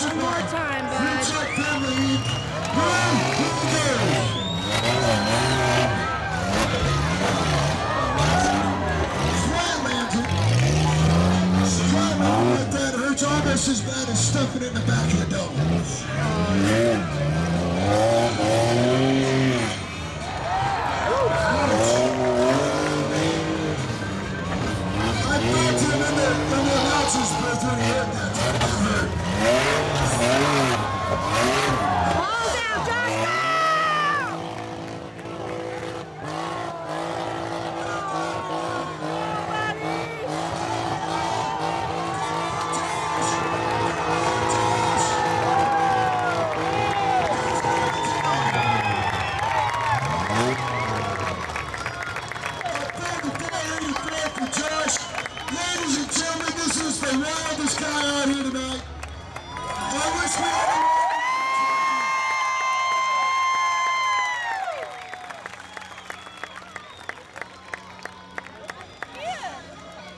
One more time, bud. Like that hurts almost as bad as stuffing in the back of the dome. I thought him in the announcer's booth when he hit that time. Ball down, Josh! Ladies and gentlemen, this is the wildest guy out here tonight. I wish we had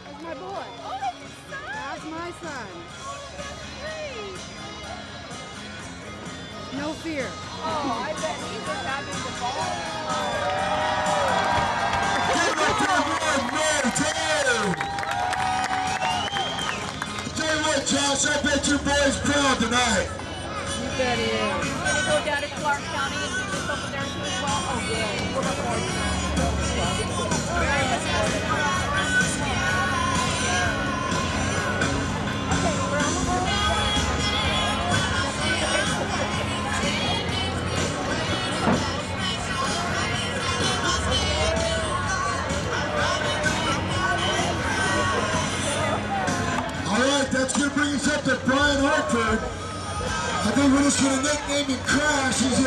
That's my boy. Oh, that's your son. That's my son. No fear. Oh, I bet he was having the ball. Josh, I bet your boy's proud tonight. You bet he is. He's gonna go down to Clark County and do this over there too as well. Oh, good. We're looking forward to it. Very much forward to it. Okay, we're almost done. Alright, that's going to bring us up to Brian Hartford. I think we're just going to nickname him Crash. He's the